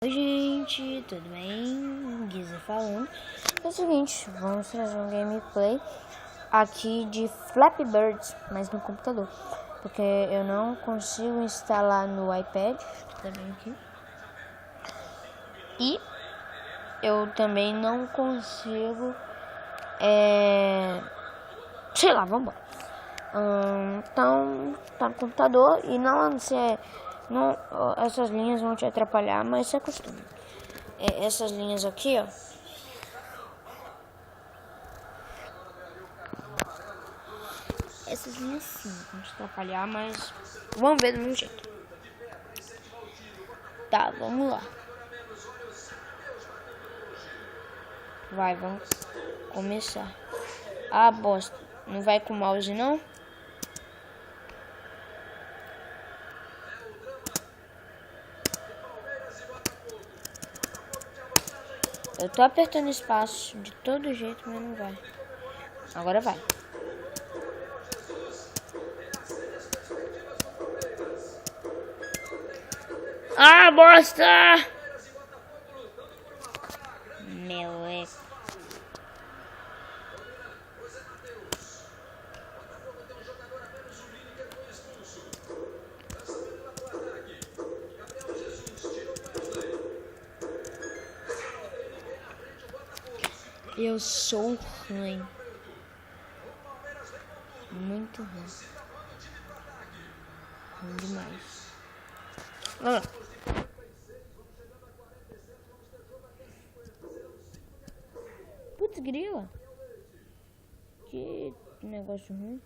Oi gente, tudo bem? Guiza falando. É o seguinte, vamos trazer um gameplay aqui de Flappy Birds, mas no computador, porque eu não consigo instalar no iPad, tá bem aqui. E eu também não consigo, sei lá, vambora. Então, tá no computador e não, essas linhas vão te atrapalhar, mas se acostume. Essas linhas aqui, ó. Essas linhas sim vão te atrapalhar, mas vamos ver do meu jeito. Tá, vamos lá. Vai, vamos começar. Ah, bosta. Não vai com o mouse, não? Eu tô apertando espaço de todo jeito, mas não vai. Agora vai. Ah, bosta! Meleca. Eu sou ruim. Muito ruim. Ruim demais. Ah. Putz, grila. Que negócio ruim.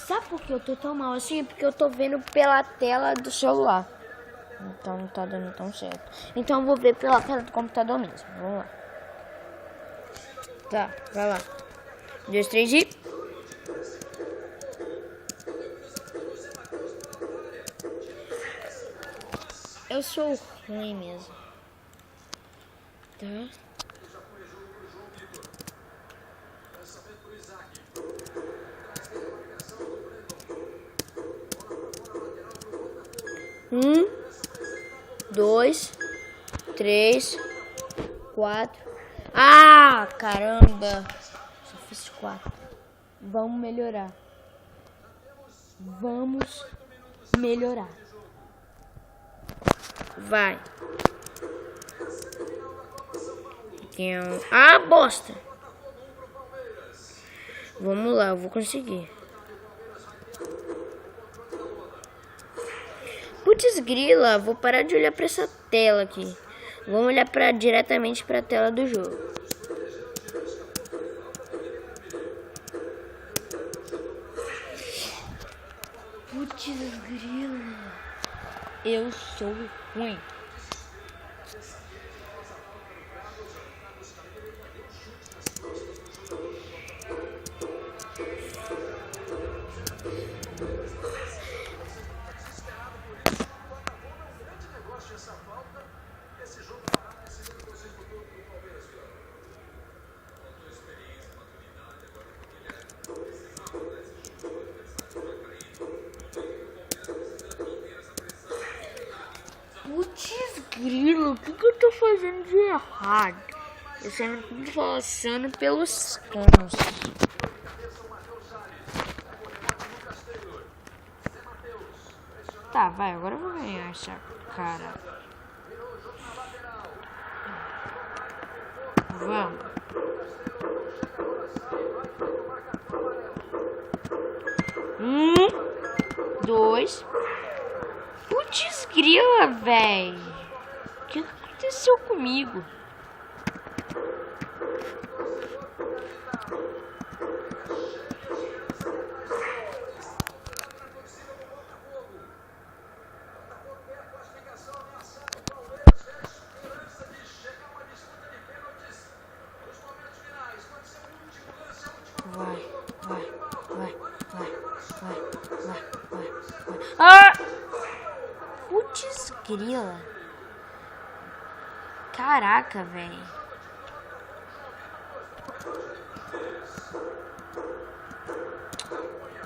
Sabe por que eu tô tão mal assim? Porque eu tô vendo pela tela do celular. Então não tá dando tão certo. Então eu vou ver pela tela do computador mesmo. Vamos lá. Tá, vai lá. 1, 2, 3 e... Eu sou ruim mesmo. Tá? Um, 2, 3, 4. Ah, caramba! Só fiz 4. Vamos melhorar. Vamos melhorar. Vai. Ah, bosta! Vamos lá, eu vou conseguir. Putz grila, vou parar de olhar pra essa tela aqui. Vamos olhar diretamente pra tela do jogo. Putz grila, eu sou ruim. Putz grilo, o que eu tô fazendo de errado? Eu só não tô passando pelos canos. Tá, vai, agora eu vou ganhar essa cara. Vamos. 1, 2. Putz grila, véi. O que aconteceu comigo? Vai. Ah! Putz grila. Caraca, velho.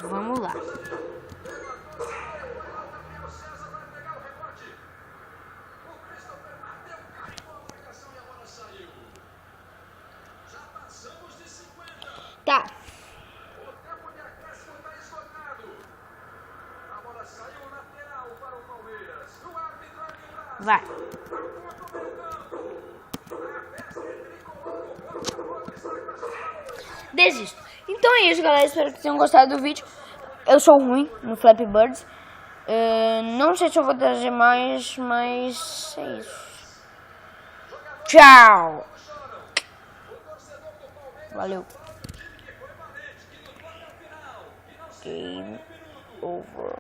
Vamos lá. Tá. Vai. Desisto. Então é isso, galera. Espero que tenham gostado do vídeo. Eu sou ruim no Flappy Birds. Não sei se eu vou trazer mais, mas é isso. Tchau. Valeu. Game over.